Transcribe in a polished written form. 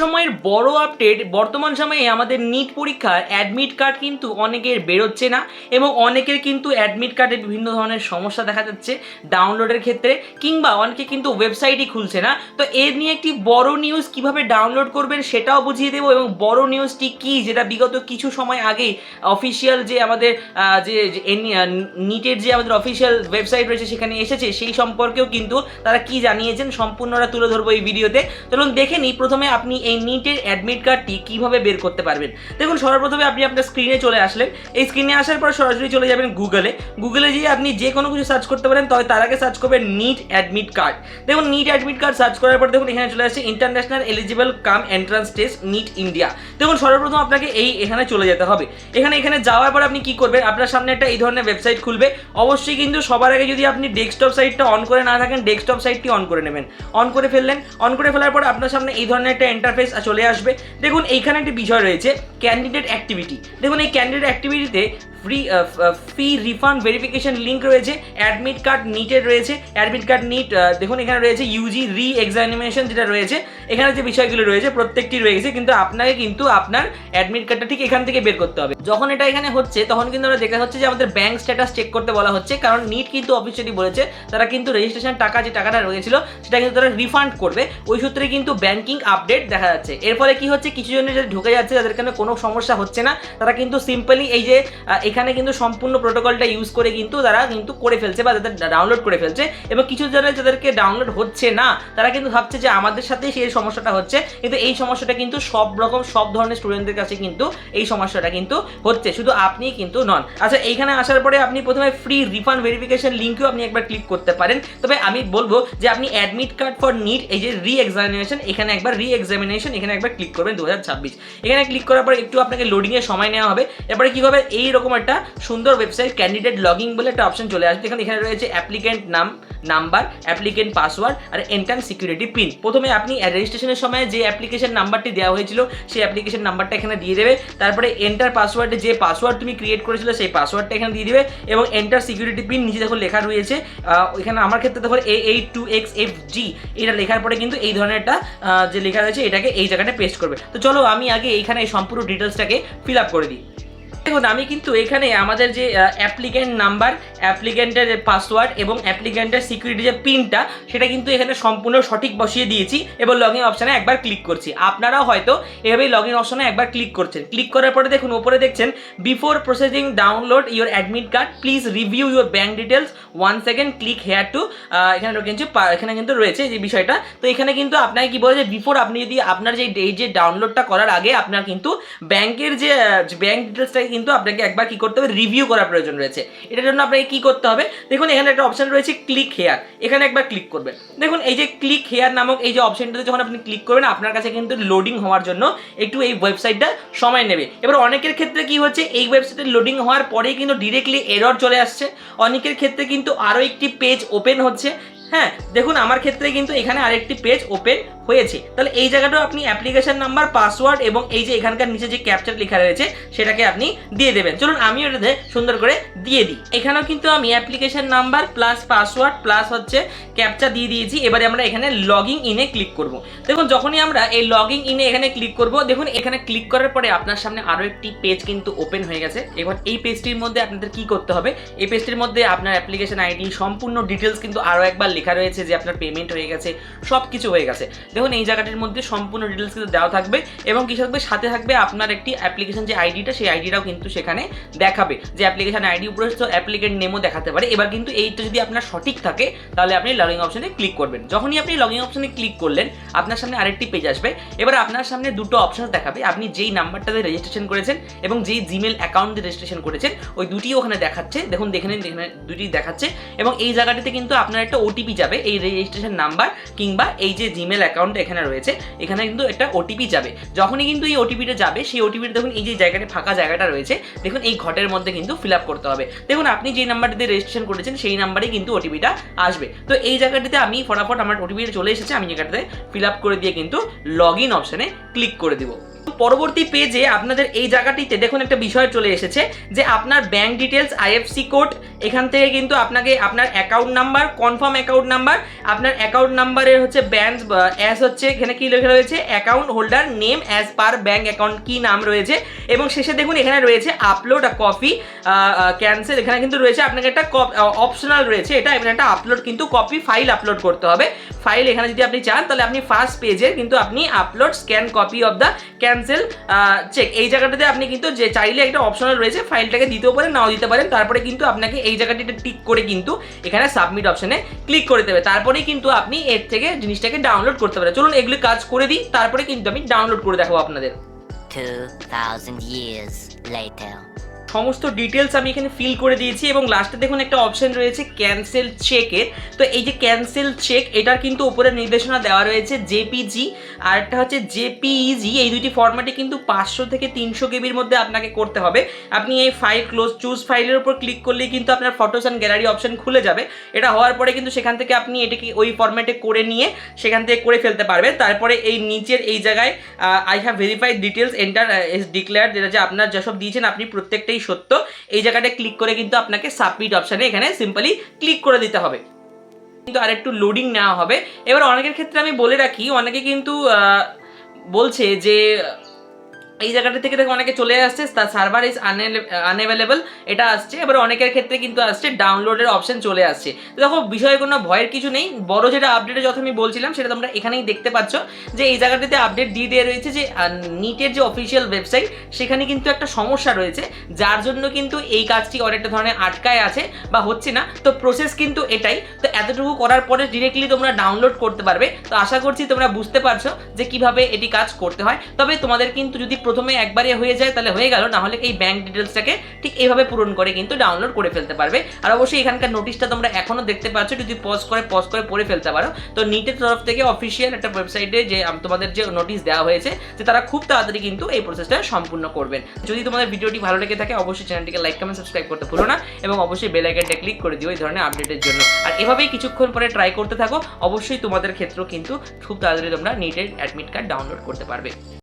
সময়ের বড় আপডেট, বর্তমান সময়ে আমাদের নিট পরীক্ষার অ্যাডমিট কার্ড কিন্তু অনেকের বেরোচ্ছে না এবং অনেকের কিন্তু অ্যাডমিট কার্ডে বিভিন্ন ধরনের সমস্যা দেখা যাচ্ছে ডাউনলোডের ক্ষেত্রে, কিংবা অনেকে কিন্তু ওয়েবসাইটই খুলছে না। তো এর নিয়ে একটি বড় নিউজ কিভাবে ডাউনলোড করবেন সেটাও বুঝিয়ে দেবো, এবং বড় নিউজটি কি যেটা বিগত কিছু সময় আগেই অফিসিয়াল যে আমাদের যে নিটের যে আমাদের অফিসিয়াল ওয়েবসাইট রয়েছে সেখানে এসেছে, সেই সম্পর্কেও কিন্তু তারা কি জানিয়েছেন সম্পূর্ণটা তুলে ধরবো এই ভিডিওতে। চলুন দেখে নিই প্রথমে আপনি এই নিটের অ্যাডমিট কার্ডটি কিভাবে বের করতে পারবেন। দেখুন, সর্বপ্রথমে আপনি আপনার স্ক্রিনে চলে আসলেন। এই স্ক্রিনে আসার পর সরাসরি চলে যাবেন গুগলে গিয়ে আপনি যে কোনো কিছু সার্চ করতে পারেন, তবে তার আগে সার্চ করবেন নিট অ্যাডমিট কার্ড। দেখুন, নিট অ্যাডমিট কার্ড সার্চ করার পর দেখুন এখানে চলে আসছে international eligible cum entrance test NEET India. দেখুন, সর্বপ্রথম আপনাকে এখানে চলে যেতে হবে। এখানে যাওয়ার পর আপনি কি করবেন, আপনার সামনে একটা এই ধরনের ওয়েবসাইট খুলবে। অবশ্যই কিন্তু সবার আগে যদি আপনি ডেস্কটপ সাইটটা অন করে না থাকেন, ডেস্কটপ সাইটটি অন করে নেবেন। অন করে ফেলার পর আপনার সামনে এই ধরনের একটা ইন্টারফেস চলে আসবে। দেখুন, এইখানে একটি বিষয় রয়েছে ক্যান্ডিডেট অ্যাক্টিভিটি। দেখুন, এই ক্যান্ডিডেট অ্যাক্টিভিটিতে ফি রিফান্ড ভেরিফিকেশন লিঙ্ক রয়েছে, অ্যাডমিট কার্ড নিটের রয়েছে, অ্যাডমিট কার্ড নিট। দেখুন, এখানে রয়েছে ইউজি রি এক্সামিনেশন যেটা রয়েছে, এখানে যে বিষয়গুলো রয়েছে প্রত্যেকটি রয়েছে, কিন্তু আপনাকে কিন্তু আপনার অ্যাডমিট কার্ডটা ঠিক এখান থেকে বের করতে হবে। যখন এটা এখানে হচ্ছে তখন কিন্তু আমরা দেখা হচ্ছে যে আমাদের ব্যাংক স্ট্যাটাস চেক করতে বলা হচ্ছে, কারণ নিট কিন্তু অফিসিয়ালি বলেছে তারা কিন্তু রেজিস্ট্রেশন টাকা যে টাকাটা রয়েছিল সেটা কিন্তু তারা রিফান্ড করবে। ওই সূত্রে কিন্তু ব্যাংকিং আপডেট দেখা যাচ্ছে। এর ফলে কি হচ্ছে, কিছু জনের যারা ঢুকে যাচ্ছে তাদের এখানে কোনো সমস্যা হচ্ছে না, তারা কিন্তু সিম্পলি এই যে এখানে কিন্তু সম্পূর্ণ প্রোটোকলটা ইউজ করে কিন্তু তারা কিন্তু করে ফেলছে বা তাদের ডাউনলোড করে ফেলছে। এবং কিছু জনের যাদেরকে ডাউনলোড হচ্ছে না তারা কিন্তু ভাবছে যে আমাদের সাথেই সেই সমস্যাটা হচ্ছে, কিন্তু এই সমস্যাটা কিন্তু সব ধরনের স্টুডেন্টদের কাছে কিন্তু এই সমস্যাটা কিন্তু হচ্ছে, শুধু আপনি কিন্তু নন। আচ্ছা, এইখানে আসার পরে আপনি প্রথমে ফ্রি রিফান্ড ভেরিফিকেশন লিঙ্কেও আপনি একবার ক্লিক করতে পারেন। তবে আমি বলবো যে আপনি অ্যাডমিট কার্ড ফর নিট এই যে রি এক্সামিনেশন এখানে একবার ক্লিক করবেন 2026। এখানে ক্লিক করার পর একটু আপনাকে লোডিংয়ের সময় নেওয়া হবে। এরপরে কি হবে, এইরকম একটা সুন্দর ওয়েবসাইট ক্যান্ডিডেট লগইন বলে একটা অপশন চলে আসবে। এখানে রয়েছে অ্যাপ্লিকেন্ট নাম্বার, অ্যাপ্লিকেন্ট পাসওয়ার্ড আর এন্ট্রান্স সিকিউরিটি পিন। প্রথমে আপনি রেজিস্ট্রেশনের সময় যে অ্যাপ্লিকেশন নাম্বারটি দেওয়া হয়েছিল সেই অ্যাপ্লিকেশন নাম্বারটা এখানে দিয়ে দেবে। তারপরে এন্টার পাসওয়ার্ডে যে পাসওয়ার্ড তুমি ক্রিয়েট করেছিল সেই পাসওয়ার্ডটা এখানে দিয়ে দিবে এবং এন্টার সিকিউরিটি পিন নিচে দেখো লেখা রয়েছে। এখানে আমার ক্ষেত্রে দেখো A82XFG এটা লেখার পরে কিন্তু এই ধরনের একটা যে লেখা রয়েছে এটাকে এই জায়গাটা পেস্ট করবে। তো চলো আমি আগে এইখানে সম্পূর্ণ ডিটেলসটাকে ফিল আপ করে দিই। দেখুন, আমি কিন্তু এখানে আমাদের যে অ্যাপ্লিকেন্ট নাম্বার, অ্যাপ্লিকেন্টের পাসওয়ার্ড এবং অ্যাপ্লিকেন্টের সিকিউরিটি যে পিনটা সেটা কিন্তু এখানে সম্পূর্ণ সঠিক বসিয়ে দিয়েছি এবং লগ ইন অপশানে একবার ক্লিক করছি। আপনারাও হয়তো এভাবেই লগ ইন অপশানে একবার ক্লিক করছেন। ক্লিক করার পরে দেখুন উপরে দেখছেন before processing download your admit card please review your bank details 1 second click here two. এখানে কিন্তু রয়েছে যে বিষয়টা। তো এখানে কিন্তু আপনাকে কি বলে যে বিফোর আপনি যদি আপনার এই যে ডাউনলোডটা করার আগে আপনার কিন্তু ব্যাংকের যে ব্যাঙ্ক ডিটেলসটাকে কিন্তু আপনাকে একবার কি করতে হবে, রিভিউ করার প্রয়োজন রয়েছে। এটার জন্য আপনাকে কি করতে হবে, দেখুন এখানে একটা অপশন রয়েছে ক্লিক হেয়ার, এখানে একবার ক্লিক করবেন। দেখুন এই যে ক্লিক হেয়ার নামক এই যে অপশনটাতে যখন আপনি ক্লিক করবেন আপনার কাছে কিন্তু লোডিং হওয়ার জন্য একটু এই ওয়েবসাইটটা সময় নেবে। এবার অনেকের ক্ষেত্রে কি হচ্ছে, এই ওয়েবসাইটে লোডিং হওয়ার পরেই কিন্তু ডিরেক্টলি এরর চলে আসছে, অনেকের ক্ষেত্রে কিন্তু আরও একটি পেজ ওপেন হচ্ছে। হ্যাঁ, দেখুন আমার ক্ষেত্রে কিন্তু এখানে আরেকটি পেজ ওপেন হয়েছে। তাহলে এই জায়গাটাও আপনি অ্যাপ্লিকেশন নাম্বার, পাসওয়ার্ড এবং এই যে এখানকার নিচে যে ক্যাপচার লেখা রয়েছে সেটাকে আপনি দিয়ে দেবেন। চলুন আমিও এটাতে সুন্দর করে দিয়ে দিই। এখানেও কিন্তু আমি application number plus password plus হচ্ছে ক্যাপচার দিয়ে দিয়েছি। এবারে আমরা এখানে লগইন ইনে ক্লিক করব। দেখুন যখনই আমরা এই লগইন ইনে এখানে ক্লিক করব, দেখুন এখানে ক্লিক করার পরে আপনার সামনে আরও একটি পেজ কিন্তু ওপেন হয়ে গেছে। এবার এই পেজটির মধ্যে আপনাদের কি করতে হবে, এই পেজটির মধ্যে আপনার অ্যাপ্লিকেশন আইডি সম্পূর্ণ ডিটেলস কিন্তু আরও একবার লেখা রয়েছে যে আপনার পেমেন্ট হয়ে গেছে, সব কিছু হয়ে গেছে। দেখুন এই জায়গাটির মধ্যে সম্পূর্ণ ডিটেলস কিন্তু দেওয়া থাকবে এবং কি থাকবে, সাথে থাকবে আপনার একটি অ্যাপ্লিকেশন যে আইডিটা সেই আইডিটাও কিন্তু সেখানে দেখাবে, যে অ্যাপ্লিকেশন আইডি উপরে অ্যাপ্লিকেন্ট নেমও দেখাতে পারে। এবার কিন্তু এইটা যদি আপনার সঠিক থাকে তাহলে আপনি লগইন অপশনে ক্লিক করবেন। যখনই আপনি লগইন অপশনে ক্লিক করলেন আপনার সামনে আরেকটি পেজ আসবে। এবার আপনার সামনে দুটো অপশন দেখাবে, আপনি যেই নাম্বারটাতে রেজিস্ট্রেশন করেছেন এবং যেই জিমেল অ্যাকাউন্ট দিয়ে রেজিস্ট্রেশন করেছেন ওই দুটিও ওখানে দেখাচ্ছে। দেখুন দেখে নিন, দুটি দেখাচ্ছে এবং এই জায়গাটিতে কিন্তু আপনার একটা ওটিপি যাবে, এই রেজিস্ট্রেশন নাম্বার কিংবা এই যে জিমেল অ্যাকাউন্ট এখানে রয়েছে এখানে কিন্তু একটা ওটিপি যাবে। যখনই কিন্তু এই ওটিপিটা যাবে সেই ওটিপিটা দেখুন এই যে জায়গাটা ফাঁকা জায়গাটা রয়েছে, দেখুন এই ঘটের মধ্যে কিন্তু ফিল আপ করতে হবে। দেখুন আপনি যে নাম্বারটিতে রেজিস্ট্রেশন করেছেন সেই নাম্বারেই কিন্তু ওটিপিটা আসবে। তো এই জায়গাটিতে আমি ফটাফট আমার ওটিপিটা চলে এসেছে, আমি জায়গাটাতে ফিল আপ করে দিয়ে কিন্তু লগ ইন অপশানে ক্লিক করে দিব। পরবর্তী পেজে আপনাদের এই জায়গাটিতে দেখুন একটা বিষয় চলে এসেছে যে আপনার ব্যাংক ডিটেলস, আইএফসি কোড, এখান থেকে কিন্তু আপনাকে আপনার account number, confirm account number, আপনার অ্যাকাউন্ট নাম্বারের হচ্ছে ব্যাংক অ্যাজ হচ্ছে এখানে কি লেখা রয়েছে account holder name as per bank account কি নাম রয়েছে, এবং শেষে দেখুন এখানে রয়েছে আপলোড আ কপি ক্যান্সেল, এখানে কিন্তু রয়েছে আপনাকে একটা অপশনাল রয়েছে, এটা এখানে একটা আপলোড কিন্তু কপি ফাইল আপলোড করতে হবে। ফাইল এখানে যদি আপনি চান তাহলে আপনি ফার্স্ট পেজে কিন্তু আপনি upload scan copy of the cancel check, এই জায়গাটাতে আপনি কিন্তু যে চাইলে একটা অপশনাল রয়েছে ফাইলটাকে দিতেও পারেন, নাও দিতে পারেন। তারপরে কিন্তু আপনাকে এই জায়গাটিতে টিক করে কিন্তু এখানে সাবমিট অপশনে ক্লিক করে দেবে, তারপরেই কিন্তু আপনি এর থেকে জিনিসটাকে ডাউনলোড করতে পারেন। চলুন এগুলি কাজ করে দিই, তারপরে কিন্তু আমি ডাউনলোড করে দেখাবো আপনাদের। 2000 years later. সমস্ত ডিটেলস আমি এখানে ফিল করে দিয়েছি এবং লাস্টে দেখুন একটা অপশন রয়েছে ক্যান্সেল চেকের। তো এই যে ক্যান্সেল চেক, এটার কিন্তু উপরে নির্দেশনা দেওয়া রয়েছে জেপিজি আর একটা হচ্ছে জেপিইজি, এই দুইটি ফরম্যাটে কিন্তু 500 থেকে 300 কেবির মধ্যে আপনাকে করতে হবে। আপনি এই ফাইল চুজ ফাইলের উপর ক্লিক করলেই কিন্তু আপনার ফটোস অ্যান্ড গ্যালারি অপশন খুলে যাবে। এটা হওয়ার পরে কিন্তু সেখান থেকে আপনি এটাকে ওই ফরম্যাটে করে নিয়ে সেখান থেকে করে ফেলতে পারবেন। তারপরে এই নিচের এই জায়গায় I have verified details enter is declared, যেটা যে আপনার যেসব দিয়েছেন আপনি প্রত্যেকটাই সত্য, এই জায়গাটা ক্লিক করে কিন্তু আপনাকে সাবমিট অপশনে এখানে সিম্পলি ক্লিক করে দিতে হবে। কিন্তু আর একটু লোডিং নেওয়া হবে। এবার অনেকের ক্ষেত্রে আমি বলে রাখি, অনেকে কিন্তু বলছে যে এই জায়গাটা থেকে দেখো অনেকে চলে আসছে তার সার্ভার ইজ আনঅ্যাভেলেবল, এটা আসছে। এবার অনেকের ক্ষেত্রে কিন্তু আসছে ডাউনলোডের অপশন চলে আসছে। তো দেখো বিষয়ে কোনো ভয়ের কিছু নেই, বড় যেটা আপডেটের কথা আমি বলছিলাম সেটা তোমরা এখানেই দেখতে পাচ্ছ যে এই জায়গাটিতে আপডেট দিয়ে দেওয়া রয়েছে যে নিটের যে অফিসিয়াল ওয়েবসাইট সেখানে কিন্তু একটা সমস্যা রয়েছে, যার জন্য কিন্তু এই কাজটি অনেকটা ধরনের আটকায় আছে বা হচ্ছে না। তো প্রসেস কিন্তু এটাই, তো এতটুকু করার পরে ডিরেক্টলি তোমরা ডাউনলোড করতে পারবে। তো আশা করছি তোমরা বুঝতে পারছো যে কিভাবে এটি কাজ করতে হয়। তবে তোমাদের কিন্তু যদি প্রথমে একবারে হয়ে যায় তাহলে হয়ে গেল, না হলে এই ব্যাংক ডিটেলসটাকে ঠিক এইভাবে পূরণ করে কিন্তু ডাউনলোড করে ফেলতে পারবে। আর অবশ্যই এখানকার নোটিশটা তোমরা এখনো দেখতে পাচ্ছ, যদি পজ করে পড়ে ফেলতে পারো। তো নিটের তরফ থেকে অফিসিয়াল একটা ওয়েবসাইটে যে তোমাদের যে নোটিশ দেওয়া হয়েছে যে তারা খুব তাড়াতাড়ি কিন্তু এই প্রসেসটা সম্পূর্ণ করবেন। যদি তোমাদের ভিডিওটি ভালো লেগে থাকে অবশ্যই চ্যানেলটিকে লাইক কমেন্ট সাবস্ক্রাইব করতে ভুলো না, এবং অবশ্যই বেল আইকনটা ক্লিক করে দিও এই ধরনের আপডেটের জন্য। আর এভাবেই কিছুক্ষণ পরে ট্রাই করতে থাকো, অবশ্যই তোমাদের ক্ষেত্রেও কিন্তু খুব তাড়াতাড়ি তোমরা নিটের অ্যাডমিট কার্ড ডাউনলোড করতে পারবে।